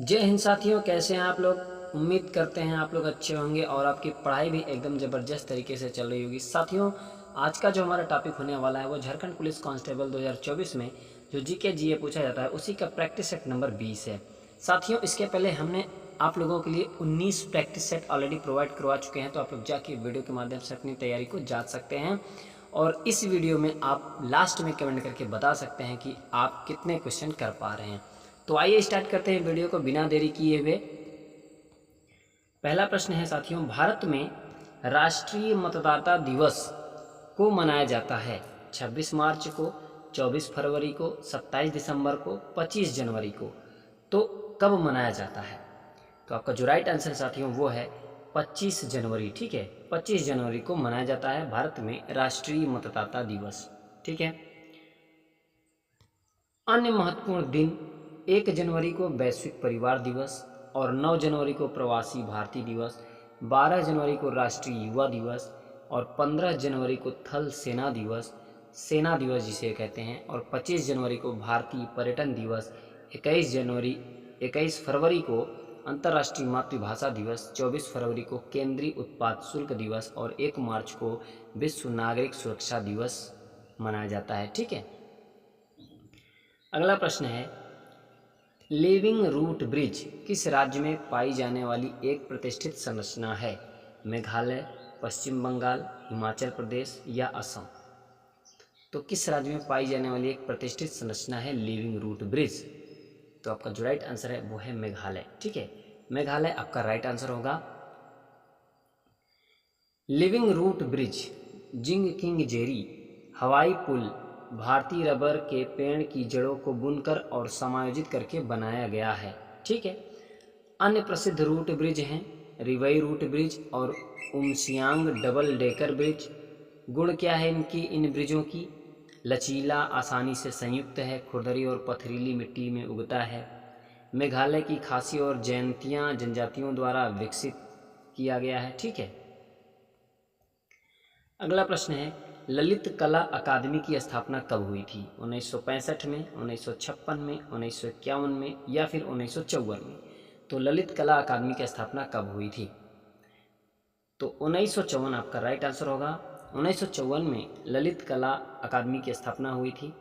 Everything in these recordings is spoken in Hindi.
जय हिंद साथियों, कैसे हैं आप लोग। उम्मीद करते हैं आप लोग अच्छे होंगे और आपकी पढ़ाई भी एकदम ज़बरदस्त तरीके से चल रही होगी। साथियों, आज का जो हमारा टॉपिक होने वाला है वो झारखंड पुलिस कांस्टेबल 2024 में जो जीके जीए पूछा जाता है उसी का प्रैक्टिस सेट नंबर 20 है। साथियों, इसके पहले हमने आप लोगों के लिए 19 प्रैक्टिस सेट ऑलरेडी प्रोवाइड करवा चुके हैं, तो आप लोग जाके वीडियो के माध्यम से अपनी तैयारी को जांच सकते हैं। और इस वीडियो में आप लास्ट में कमेंट करके बता सकते हैं कि आप कितने क्वेश्चन कर पा रहे हैं। तो आइए स्टार्ट करते हैं वीडियो को बिना देरी किए हुए। पहला प्रश्न है साथियों, भारत में राष्ट्रीय मतदाता दिवस को मनाया जाता है 26 मार्च को, 24 फरवरी को, 27 दिसंबर को, 25 जनवरी को। तो कब मनाया जाता है? तो आपका जो राइट आंसर साथियों वो है 25 जनवरी। ठीक है, 25 जनवरी को मनाया जाता है भारत में राष्ट्रीय मतदाता दिवस। ठीक है। अन्य महत्वपूर्ण दिन 1 जनवरी को वैश्विक परिवार दिवस और 9 जनवरी को प्रवासी भारतीय दिवस, 12 जनवरी को राष्ट्रीय युवा दिवस और 15 जनवरी को थल सेना दिवस, सेना दिवस जिसे कहते हैं, और 25 जनवरी को भारतीय पर्यटन दिवस, 21 फरवरी को अंतर्राष्ट्रीय मातृभाषा दिवस, 24 फरवरी को केंद्रीय उत्पाद शुल्क दिवस और 1 मार्च को विश्व नागरिक सुरक्षा दिवस मनाया जाता है। ठीक है। अगला प्रश्न है, लिविंग रूट ब्रिज किस राज्य में पाई जाने वाली एक प्रतिष्ठित संरचना है? मेघालय, पश्चिम बंगाल, हिमाचल प्रदेश या असम। तो किस राज्य में पाई जाने वाली एक प्रतिष्ठित संरचना है लिविंग रूट ब्रिज? तो आपका जो राइट आंसर है वो है मेघालय। ठीक है, मेघालय आपका राइट आंसर होगा। लिविंग रूट ब्रिज जिंग किंग जेरी हवाई पुल भारतीय रबर के पेड़ की जड़ों को बुनकर और समायोजित करके बनाया गया है। ठीक है। अन्य प्रसिद्ध रूट ब्रिज हैं रिवई रूट ब्रिज और उमसियांग डबल डेकर ब्रिज। गुण क्या है इन ब्रिजों की? लचीला, आसानी से संयुक्त है, खुरदरी और पथरीली मिट्टी में उगता है। मेघालय की खासी और जैंतिया जनजातियों द्वारा विकसित किया गया है। ठीक है। अगला प्रश्न है, ललित कला अकादमी की स्थापना कब हुई थी? 1965 में, 1956 में, 1951 में या फिर 1954 में? तो ललित कला अकादमी की स्थापना कब हुई थी? तो 1954 आपका राइट आंसर होगा। 1954 में ललित कला अकादमी की स्थापना हुई थी।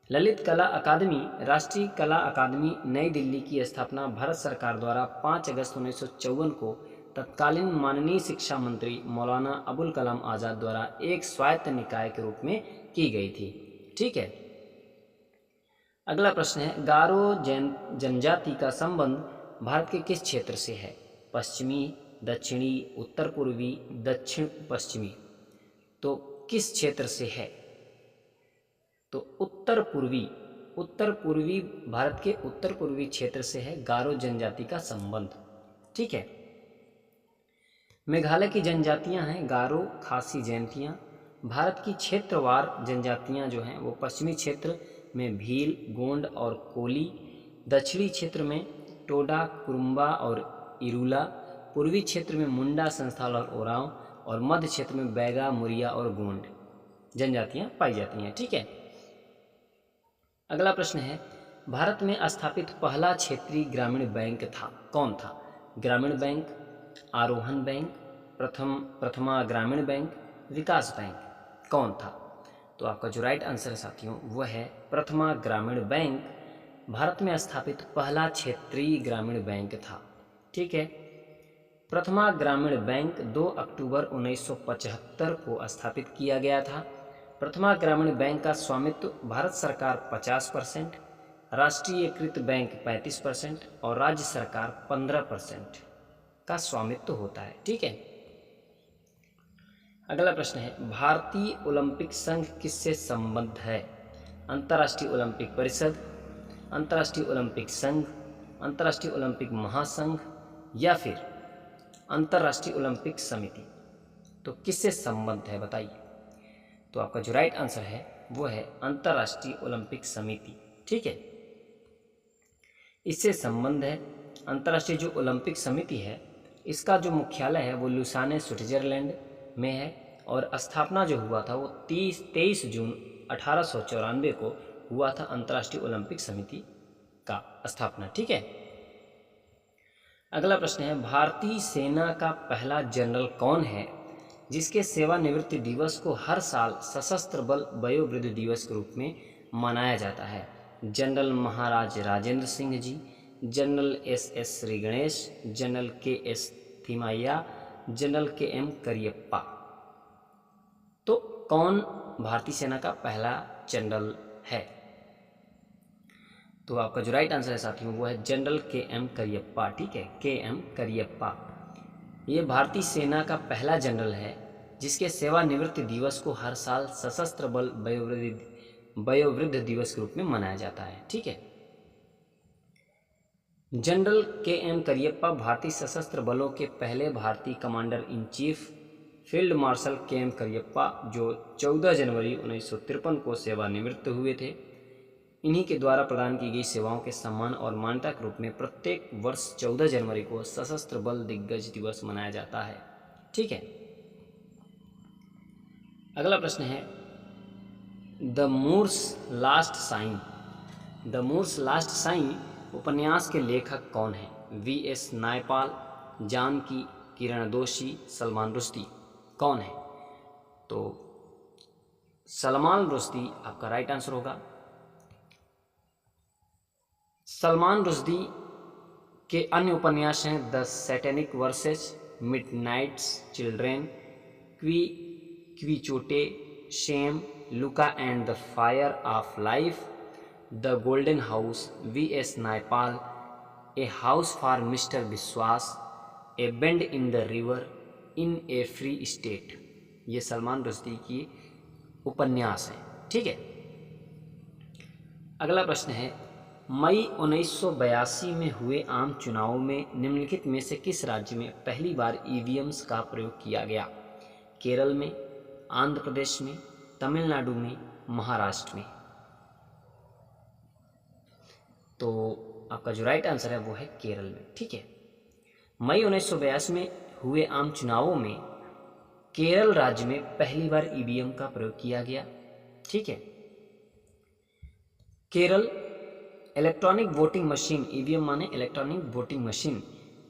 ललित कला अकादमी राष्ट्रीय कला अकादमी नई दिल्ली की स्थापना भारत सरकार द्वारा 5 अगस्त 1954 को तत्कालीन माननीय शिक्षा मंत्री मौलाना अबुल कलाम आज़ाद द्वारा एक स्वायत्त निकाय के रूप में की गई थी। ठीक है। अगला प्रश्न है, गारो जनजाति का संबंध भारत के किस क्षेत्र से है? पश्चिमी, दक्षिणी, उत्तर पूर्वी, दक्षिण पश्चिमी। तो किस क्षेत्र से है? तो उत्तर पूर्वी भारत के उत्तर पूर्वी क्षेत्र से है गारो जनजाति का संबंध। ठीक है। मेघालय की जनजातियां हैं गारो, खासी, जैंतियाँ। भारत की क्षेत्रवार जनजातियां जो हैं वो पश्चिमी क्षेत्र में भील, गोंड और कोली, दक्षिणी क्षेत्र में टोडा, कुरुम्बा और इरूला, पूर्वी क्षेत्र में मुंडा, संस्थाल और ओरांव, और मध्य क्षेत्र में बैगा, मुरिया और गोंड जनजातियां पाई जाती हैं। ठीक है। अगला प्रश्न है, भारत में स्थापित पहला क्षेत्रीय ग्रामीण बैंक था, कौन था? ग्रामीण बैंक, आरोहण बैंक, प्रथमा ग्रामीण बैंक, विकास बैंक, कौन था? तो आपका जो राइट आंसर है साथियों वह है प्रथमा ग्रामीण बैंक भारत में स्थापित पहला क्षेत्रीय ग्रामीण बैंक था। ठीक है। प्रथमा ग्रामीण बैंक 2 अक्टूबर 1975 को स्थापित किया गया था। प्रथमा ग्रामीण बैंक का स्वामित्व भारत सरकार 50%, राष्ट्रीयकृत बैंक 35% और राज्य सरकार 15% का स्वामित्व होता है। ठीक है। अगला प्रश्न है, भारतीय ओलंपिक संघ किससे संबद्ध है? अंतर्राष्ट्रीय ओलंपिक परिषद, अंतर्राष्ट्रीय ओलंपिक संघ, अंतर्राष्ट्रीय ओलंपिक महासंघ या फिर अंतर्राष्ट्रीय ओलंपिक समिति। तो किससे संबद्ध है बताइए? तो आपका जो राइट आंसर है वो है अंतर्राष्ट्रीय ओलंपिक समिति। ठीक है। इससे संबंध है। अंतर्राष्ट्रीय जो ओलंपिक समिति है इसका जो मुख्यालय है वो लुसाने, स्विट्जरलैंड में है और स्थापना जो हुआ था वो 23 जून 1894 को हुआ था अंतर्राष्ट्रीय ओलंपिक समिति का स्थापना। ठीक है। अगला प्रश्न है, भारतीय सेना का पहला जनरल कौन है जिसके सेवानिवृत्ति दिवस को हर साल सशस्त्र बल वयोवृद्ध दिवस के रूप में मनाया जाता है? General Maharaj Rajendra Singh ji, general S S Shri Ganesh, general K S Thimayya, general K M Cariappa. तो कौन भारतीय सेना का पहला जनरल है? तो आपका जो राइट आंसर है साथियों वो है जनरल के एम करियप्पा। ठीक है, के एम करियप्पा। ये भारतीय सेना का पहला जनरल है जिसके सेवानिवृत्ति दिवस को हर साल सशस्त्र बल वयोवृद्ध दिवस के रूप में मनाया जाता है। ठीक है, जनरल के एम करियप्पा भारतीय सशस्त्र बलों के पहले भारतीय commander in chief field marshal के एम करियप्पा जो 14 जनवरी 1953 को सेवानिवृत्त हुए थे, इन्हीं के द्वारा प्रदान की गई सेवाओं के सम्मान और मान्यता के रूप में प्रत्येक वर्ष 14 जनवरी को सशस्त्र बल दिग्गज दिवस मनाया जाता है। ठीक है, अगला प्रश्न है, the Moor's last sign. The Moor's last sign उपन्यास के लेखक कौन है? V S Naipaul, Janaki, Kiran Doshi, Salman Rushdie. कौन है? तो सलमान रुश्दी आपका राइट आंसर होगा। सलमान रुश्दी के अन्य उपन्यास हैं The Satanic Verses, Midnight's Children, Quichotte, Shame, Luka and the Fire of Life, The Golden House, V S Naipaul, A House for Mr Biswas, A Bend in the River, In a Free State. ये सलमान रुश्दी की उपन्यास है। ठीक है, अगला प्रश्न है, मई 1982 में हुए आम चुनावों में निम्नलिखित में से किस राज्य में पहली बार ईवीएम्स का प्रयोग किया गया? केरल में, आंध्र प्रदेश में, तमिलनाडु में, महाराष्ट्र में। तो आपका जो राइट आंसर है वो है केरल में। ठीक है, मई 1982 में हुए आम चुनावों में केरल राज्य में पहली बार ईवीएम का प्रयोग किया गया। ठीक है, Kerala electronic voting machine, EVM माने इलेक्ट्रॉनिक वोटिंग मशीन,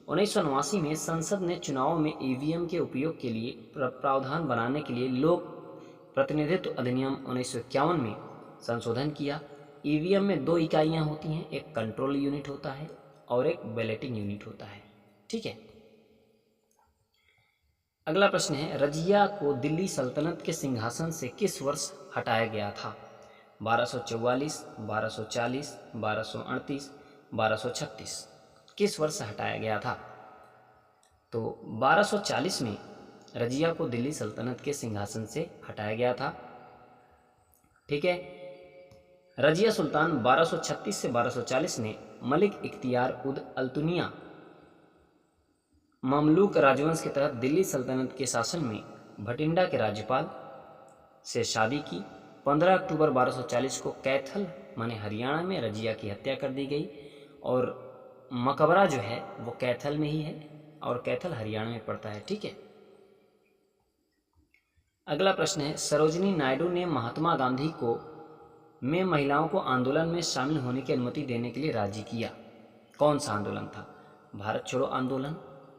1989 में संसद ने चुनाव में ईवीएम के उपयोग के लिए प्रावधान बनाने के लिए लोक प्रतिनिधित्व अधिनियम 1951 में संशोधन किया। ईवीएम में 2 इकाइयां होती हैं, एक कंट्रोल यूनिट होता है और एक बैलेटिंग यूनिट होता है। ठीक है, अगला प्रश्न है, रजिया को दिल्ली सल्तनत के सिंहासन से किस वर्ष हटाया गया था? 1244, 1240, 1238, 1236। किस वर्ष हटाया गया था? तो 1240 में रजिया को दिल्ली सल्तनत के सिंहासन से हटाया गया था। ठीक है, रजिया सुल्तान 1236 से 1240 ने मलिक इख्तियार उद अल्तुनिया ममलूक राजवंश के तहत दिल्ली सल्तनत के शासन में भटिंडा के राज्यपाल से शादी की। 15 अक्टूबर 1240 को कैथल माने हरियाणा में रजिया की हत्या कर दी गई और मकबरा जो है वो कैथल में ही है और कैथल हरियाणा में पड़ता है। ठीक है, अगला प्रश्न है, सरोजिनी नायडू ने महात्मा गांधी को में महिलाओं को आंदोलन में शामिल होने की अनुमति देने के लिए राजी किया। कौन सा आंदोलन था? भारत छोड़ो आंदोलन,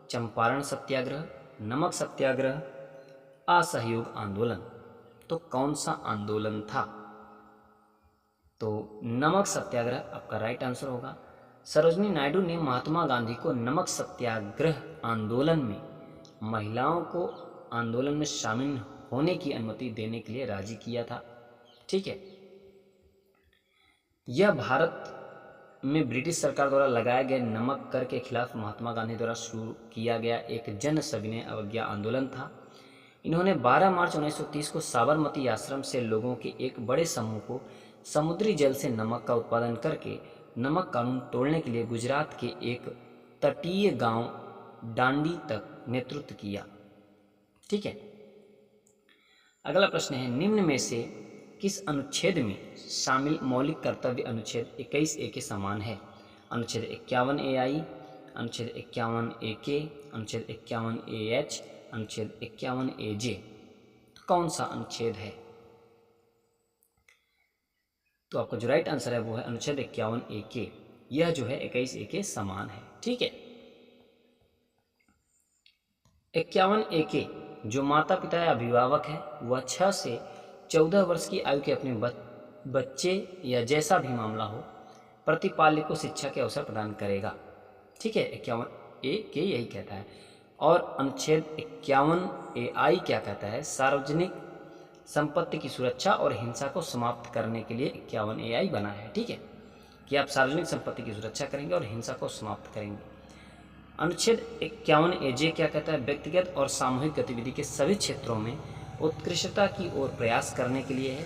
चंपारण सत्याग्रह, नमक सत्याग्रह, असहयोग आंदोलन। तो कौन सा आंदोलन था? तो नमक सत्याग्रह आपका राइट आंसर होगा। सरोजिनी नायडू ने महात्मा गांधी को नमक सत्याग्रह आंदोलन में महिलाओं को आंदोलन में शामिल होने की अनुमति देने के लिए राजी किया था। ठीक है, यह भारत में ब्रिटिश सरकार द्वारा लगाए गए नमक कर के खिलाफ महात्मा गांधी द्वारा शुरू किया गया एक जन सविनय अवज्ञा आंदोलन था। इन्होंने 12 मार्च 1930 को साबरमती आश्रम से लोगों के एक बड़े समूह को समुद्री जल से नमक का उत्पादन करके नमक कानून तोड़ने के लिए गुजरात के एक तटीय गांव डांडी तक नेतृत्व किया। ठीक है, अगला प्रश्न है, निम्न में से किस अनुच्छेद में शामिल मौलिक कर्तव्य अनुच्छेद 21A के समान है? अनुच्छेद 51AI, अनुच्छेद 51AK, अनुच्छेद 51AH, अनुच्छेद 51AJ। कौन सा अनुच्छेद है? तो आपका जो राइट आंसर है वो है अनुच्छेद 51AK। यह जो है 21A के समान है। ठीक है, 51 ए के जो माता पिता या अभिभावक है वह 6 से 14 वर्ष की आयु के अपने बच्चे या जैसा भी मामला हो प्रतिपाल्य को शिक्षा के अवसर प्रदान करेगा। ठीक है, 51 ए के यही कहता है। और अनुच्छेद 51 ए आई क्या कहता है? सार्वजनिक संपत्ति की सुरक्षा और हिंसा को समाप्त करने के लिए 51 ए आई बना है। ठीक है, कि आप सार्वजनिक संपत्ति की सुरक्षा करेंगे और हिंसा को समाप्त करेंगे। अनुच्छेद 51 ए जे क्या कहता है? व्यक्तिगत और सामूहिक गतिविधि के सभी क्षेत्रों में उत्कृष्टता की ओर प्रयास करने के लिए है,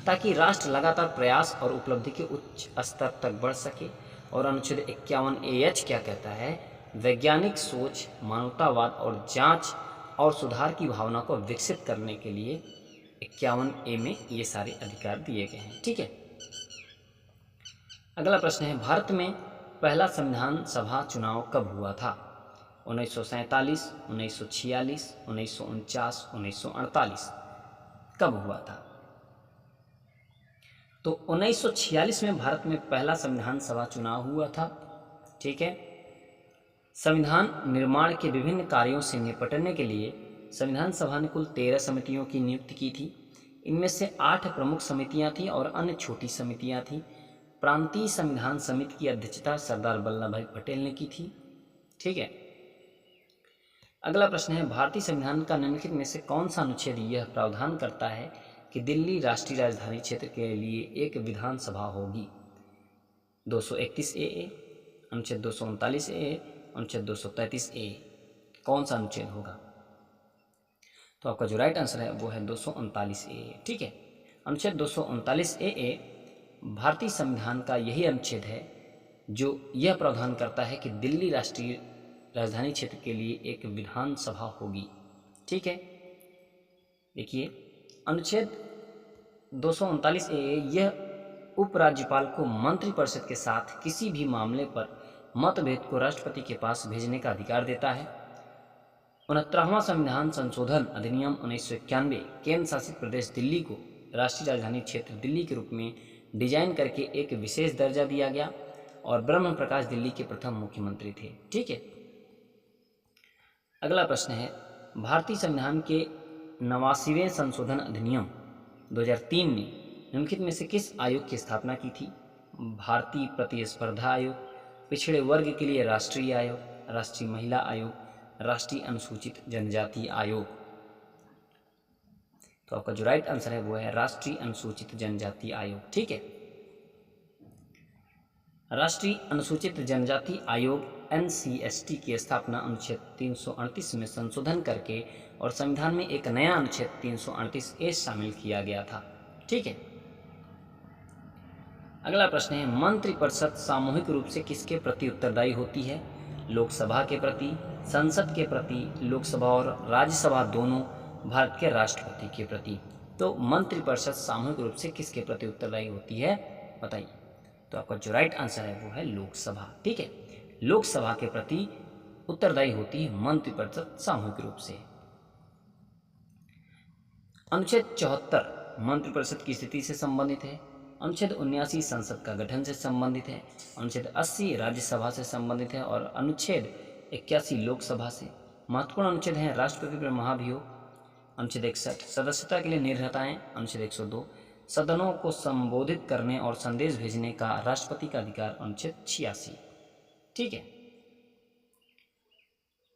ताकि राष्ट्र लगातार प्रयास और उपलब्धि के उच्च स्तर तक बढ़ सके। और अनुच्छेद 51 ए एच क्या कहता है? वैज्ञानिक सोच, मानवतावाद और जांच और सुधार की भावना को विकसित करने के लिए 51 ए में ये सारे अधिकार दिए गए हैं। ठीक है, अगला प्रश्न है, भारत में पहला संविधान सभा चुनाव कब हुआ था? 1947, 1946, 1949, 1948 कब हुआ था? तो 1946 में भारत में पहला संविधान सभा चुनाव हुआ था। ठीक है, संविधान निर्माण के विभिन्न कार्यों से निपटने के लिए संविधान सभा ने कुल 13 समितियों की नियुक्ति की थी। इनमें से 8 प्रमुख समितियां थीं और अन्य छोटी समितियां थीं। प्रांतीय संविधान समिति की अध्यक्षता सरदार वल्लभ भाई पटेल ने की थी। ठीक है, अगला प्रश्न है, भारतीय संविधान का निम्नलिखित में से कौन सा अनुच्छेद यह प्रावधान करता है कि दिल्ली राष्ट्रीय राजधानी क्षेत्र के लिए एक विधानसभा होगी? 231 ए, अनुच्छेद 239 ए, अनुच्छेद 233 ए, कौन सा अनुच्छेद होगा? तो आपका जो राइट आंसर है वो है 239 ए। ठीक है, अनुच्छेद 239 ए भारतीय संविधान का यही अनुच्छेद है जो यह प्रावधान करता है कि दिल्ली राष्ट्रीय राजधानी क्षेत्र के लिए एक विधानसभा होगी। ठीक है, देखिए अनुच्छेद 239 ए यह उपराज्यपाल को मंत्रिपरिषद के साथ किसी भी मामले पर मतभेद को राष्ट्रपति के पास भेजने का अधिकार देता है। 69वां संविधान संशोधन अधिनियम 1991 केंद्र शासित प्रदेश दिल्ली को राष्ट्रीय राजधानी क्षेत्र दिल्ली के रूप में डिजाइन करके एक विशेष दर्जा दिया गया और ब्रह्म प्रकाश दिल्ली के प्रथम मुख्यमंत्री थे। ठीक है, अगला प्रश्न है, भारतीय संविधान के 89वें संशोधन अधिनियम 2003 ने निम्नलिखित में से किस आयोग की स्थापना की थी? भारतीय प्रतिस्पर्धा आयोग, पिछड़े वर्ग के लिए राष्ट्रीय आयोग, राष्ट्रीय महिला आयोग, राष्ट्रीय अनुसूचित जनजाति आयोग। तो आपका जो राइट आंसर है वो है राष्ट्रीय अनुसूचित जनजाति आयोग। ठीक है, राष्ट्रीय अनुसूचित जनजाति आयोग NCST की स्थापना अनुच्छेद 338 में संशोधन करके और संविधान में एक नया अनुच्छेद 338 ए शामिल किया गया था। ठीक है, अगला प्रश्न है, मंत्रिपरिषद सामूहिक रूप से किसके प्रति उत्तरदायी होती है? लोकसभा के प्रति, संसद के प्रति, लोकसभा और राज्यसभा दोनों, भारत के राष्ट्रपति के प्रति। तो मंत्रिपरिषद सामूहिक रूप से किसके प्रति उत्तरदायी होती है बताइए? तो आपका जो राइट आंसर है वो है लोकसभा। ठीक है, लोकसभा के प्रति उत्तरदायी होती है मंत्रिपरिषद सामूहिक रूप से। अनुच्छेद 74 मंत्रिपरिषद की स्थिति से संबंधित है। अनुच्छेद 79 संसद का गठन से संबंधित है। अनुच्छेद 80 राज्यसभा से संबंधित है और अनुच्छेद 81 लोकसभा से। महत्वपूर्ण अनुच्छेद हैं राष्ट्रपति पर महाभियोग, अनुच्छेद 61 सदस्यता के लिए निर्णयताएं, अनुच्छेद 102 सदनों को संबोधित करने और संदेश भेजने का राष्ट्रपति का अधिकार, अनुच्छेद 86। ठीक है,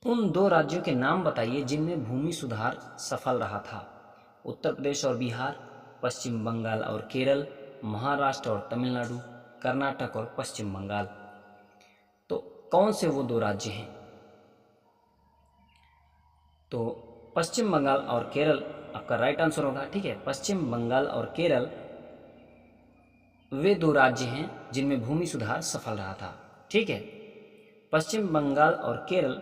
उन 2 राज्यों के नाम बताइए जिनमें भूमि सुधार सफल रहा था? उत्तर प्रदेश और बिहार, पश्चिम बंगाल और केरल, महाराष्ट्र और तमिलनाडु, कर्नाटक और पश्चिम बंगाल। तो कौन से वो 2 राज्य हैं? तो पश्चिम बंगाल और केरल आपका राइट आंसर होगा। ठीक है, पश्चिम बंगाल और केरल वे 2 राज्य हैं जिनमें भूमि सुधार सफल रहा था। ठीक है, पश्चिम बंगाल और केरल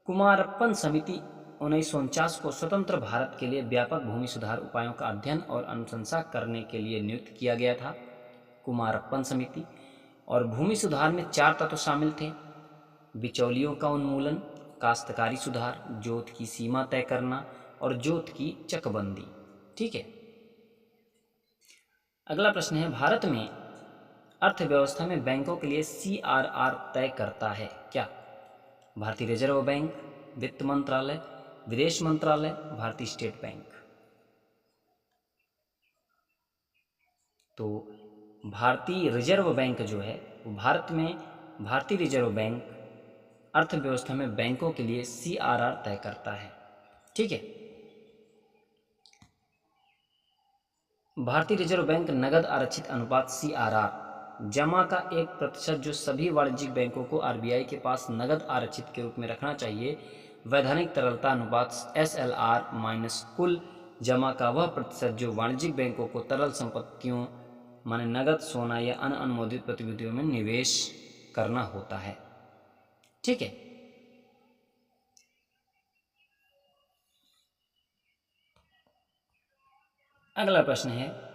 कुमारप्पन समिति 1949 को स्वतंत्र भारत के लिए व्यापक भूमि सुधार उपायों का अध्ययन और अनुशंसा करने के लिए नियुक्त किया गया था, कुमारप्पन समिति। और भूमि सुधार में 4 तत्व शामिल थे: बिचौलियों का उन्मूलन, काश्तकारी सुधार, जोत की सीमा तय करना और जोत की चकबंदी। ठीक है, अगला प्रश्न है, भारत में अर्थव्यवस्था में बैंकों के लिए CRR तय करता है क्या? भारतीय रिजर्व बैंक, वित्त मंत्रालय, विदेश मंत्रालय, भारतीय स्टेट बैंक। तो भारतीय रिजर्व बैंक जो है वो भारत में भारतीय रिजर्व बैंक अर्थव्यवस्था में बैंकों के लिए CRR तय करता है। ठीक है। भारतीय रिजर्व बैंक नगद आरक्षित अनुपात CRR जमा का 1% जो सभी वाणिज्यिक बैंकों को RBI के पास नगद आरक्षित के रूप में रखना चाहिए, वैधानिक तरलता अनुपात SLR माइनस कुल जमा का वह प्रतिशत जो वाणिज्यिक बैंकों को तरल संपत्तियों माने नगद, सोना या अन्य अनुमोदित गतिविधियों में निवेश करना होता है। ठीक है। अगला प्रश्न है,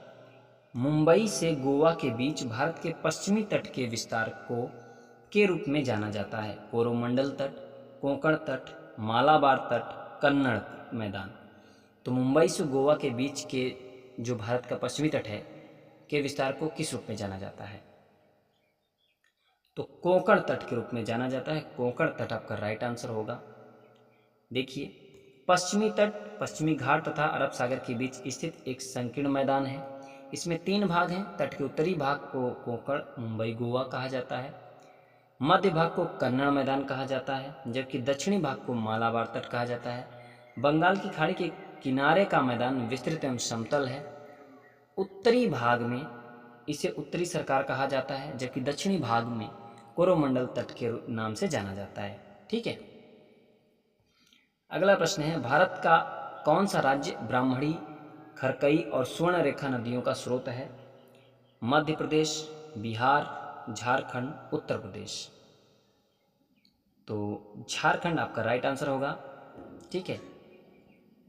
मुंबई से गोवा के बीच भारत के पश्चिमी तट के विस्तार को के रूप में जाना जाता है? कोरोमंडल तट, कोंकण तट, मालाबार तट, कन्नड़ मैदान। तो मुंबई से गोवा के बीच के जो भारत का पश्चिमी तट है के विस्तार को किस रूप में जाना जाता है? तो कोंकण तट के रूप में जाना जाता है। कोंकण तट आपका राइट आंसर होगा। देखिए, पश्चिमी तट पश्चिमी घाट तथा अरब सागर के बीच स्थित एक संकीर्ण मैदान है। इसमें 3 भाग हैं। तट के उत्तरी भाग को कोंकण मुंबई गोवा कहा जाता है, मध्य भाग को कन्नड़ मैदान कहा जाता है, जबकि दक्षिणी भाग को मालाबार तट कहा जाता है। बंगाल की खाड़ी के किनारे का मैदान विस्तृत एवं समतल है। उत्तरी भाग में इसे उत्तरी सरकार कहा जाता है, जबकि दक्षिणी भाग में कोरोमंडल तट के नाम से जाना जाता है। ठीक है। अगला प्रश्न है, भारत का कौन सा राज्य ब्राह्मणी, खरकई और स्वर्ण रेखा नदियों का स्रोत है? मध्य प्रदेश, बिहार, झारखंड, उत्तर प्रदेश। तो झारखंड आपका राइट आंसर होगा। ठीक है।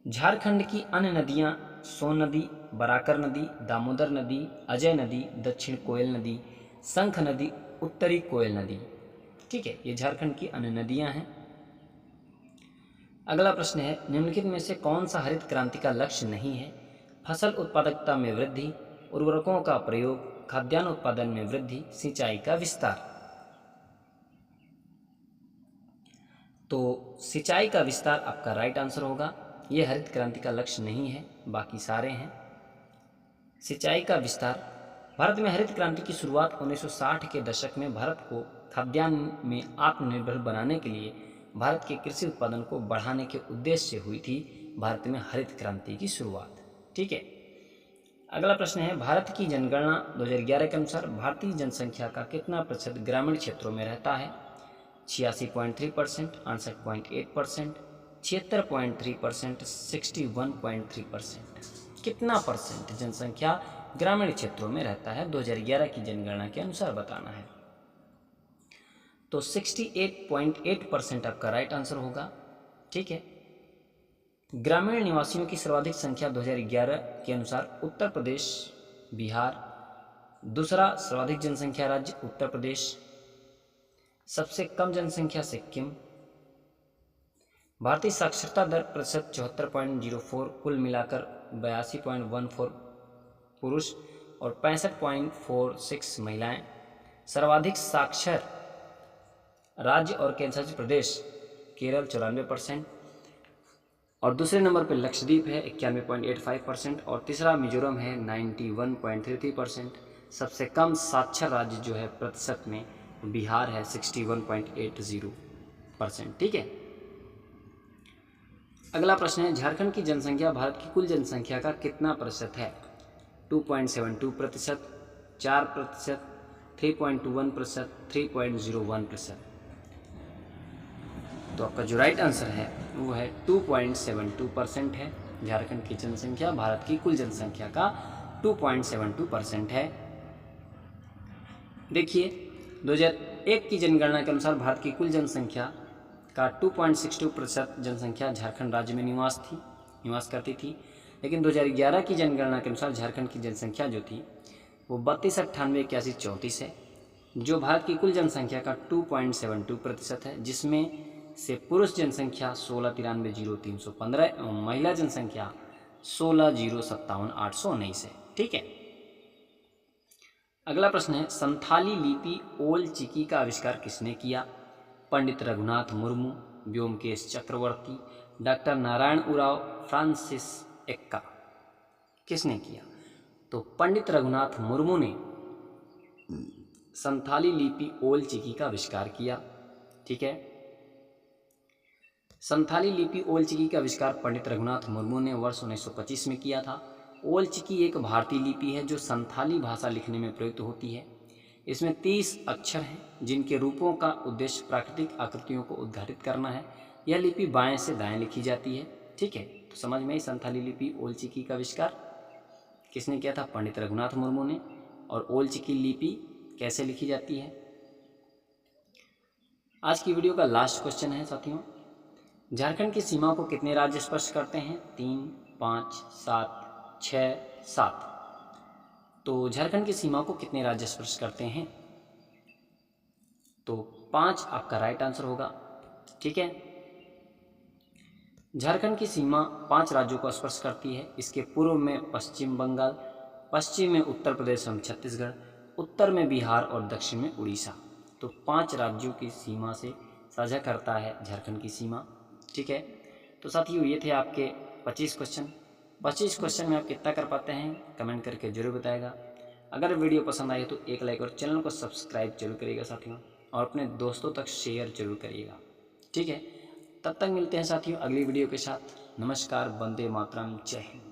झारखंड की अन्य नदियां सोन नदी, बराकर नदी, दामोदर नदी, अजय नदी, दक्षिण कोयल नदी, शंख नदी, उत्तरी कोयल नदी। ठीक है, ये झारखंड की अन्य नदियां हैं। अगला प्रश्न है, निम्नलिखित में से कौन सा हरित क्रांति का लक्ष्य नहीं है? फसल उत्पादकता में वृद्धि, उर्वरकों का प्रयोग, खाद्यान्न उत्पादन में वृद्धि, सिंचाई का विस्तार। तो सिंचाई का विस्तार आपका राइट आंसर होगा। यह हरित क्रांति का लक्ष्य नहीं है, बाकी सारे हैं। सिंचाई का विस्तार। भारत में हरित क्रांति की शुरुआत 1960 के दशक में भारत को खाद्यान्न में आत्मनिर्भर बनाने के लिए भारत के कृषि उत्पादन को बढ़ाने के उद्देश्य से हुई थी भारत में हरित क्रांति की शुरुआत। ठीक है। अगला प्रश्न है, भारत की जनगणना 2011 के अनुसार भारतीय जनसंख्या का कितना प्रतिशत ग्रामीण क्षेत्रों में रहता है? 86.3%, 68.8%, 76.3%, 61.3%। कितना परसेंट जनसंख्या ग्रामीण क्षेत्रों में रहता है 2011 की जनगणना के अनुसार बताना है। तो 68.8% आपका राइट आंसर होगा। ठीक है। ग्रामीण निवासियों की सर्वाधिक संख्या 2011 के अनुसार उत्तर प्रदेश, बिहार, दूसरा सर्वाधिक जनसंख्या राज्य उत्तर प्रदेश, सबसे कम जनसंख्या सिक्किम। भारतीय साक्षरता दर प्रतिशत 74.04, कुल मिलाकर 82.14 पुरुष और 65.46 महिलाएं। सर्वाधिक साक्षर राज्य और केंद्रशासित प्रदेश केरल 94% और दूसरे नंबर पर लक्षद्वीप है 91.85% और तीसरा मिजोरम है 91.33%। सबसे कम साक्षर राज्य जो है प्रतिशत में बिहार है 61.80%। ठीक है। अगला प्रश्न है, झारखंड की जनसंख्या भारत की कुल जनसंख्या का कितना प्रतिशत है? 2.72%, 4%, 3.21%, 3.01%। तो आपका जो राइट आंसर है वो है 2.72% है। झारखंड की जनसंख्या भारत की कुल जनसंख्या का 2.72% है। देखिए, 2001 की जनगणना के अनुसार भारत की कुल जनसंख्या का 2.62% जनसंख्या झारखंड राज्य में निवास करती थी। लेकिन 2011 की जनगणना के अनुसार झारखंड की जनसंख्या जो थी वो 32.988134 है, जो भारत की कुल जनसंख्या का 2.72% है, जिसमें से पुरुष जनसंख्या 16,93,0315 एवं महिला जनसंख्या 16,057,819 है। ठीक है। अगला प्रश्न है, संथाली लिपि ओल चिकी का आविष्कार किसने किया? पंडित रघुनाथ मुर्मू, व्योमकेश चक्रवर्ती, डॉक्टर नारायण उराव, फ्रांसिस एक्का। किसने किया? तो पंडित रघुनाथ मुर्मू ने संथाली लिपि ओल चिकी का आविष्कार किया। ठीक है, संथाली लिपि ओल चिकी का आविष्कार पंडित रघुनाथ मुर्मू ने वर्ष 1925 में किया था। ओल चिकी एक भारतीय लिपि है जो संथाली भाषा लिखने में प्रयुक्त होती है। इसमें 30 अक्षर हैं जिनके रूपों का उद्देश्य प्राकृतिक आकृतियों को उद्घाटित करना है। यह लिपि बाएं से दाएं लिखी जाती है। ठीक है, तो समझ में आई संथाली लिपि ओल चिकी का आविष्कार किसने किया था? पंडित रघुनाथ मुर्मू ने। और ओल चिकी लिपि कैसे लिखी जाती है? आज की वीडियो का लास्ट क्वेश्चन है साथियों, झारखंड की सीमा को कितने राज्य स्पर्श करते हैं? 3, 5, 7, 6, 7। तो झारखंड की सीमा को कितने राज्य स्पर्श करते हैं? तो 5 आपका राइट आंसर होगा। ठीक है, झारखंड की सीमा 5 राज्यों को स्पर्श करती है। इसके पूर्व में पश्चिम बंगाल, पश्चिम में उत्तर प्रदेश एवं छत्तीसगढ़, उत्तर में बिहार और दक्षिण में उड़ीसा। तो 5 राज्यों की सीमा से साझा करता है झारखंड की सीमा। ठीक है, तो साथियों ये थे आपके 25 क्वेश्चन। 25 क्वेश्चन में आप कितना कर पाते हैं कमेंट करके जरूर बताएगा। अगर वीडियो पसंद आए तो एक लाइक और चैनल को सब्सक्राइब जरूर करिएगा साथियों, और अपने दोस्तों तक शेयर जरूर करिएगा। ठीक है, तब तक मिलते हैं साथियों अगली वीडियो के साथ। नमस्कार, वंदे मातरम, जय हिंद।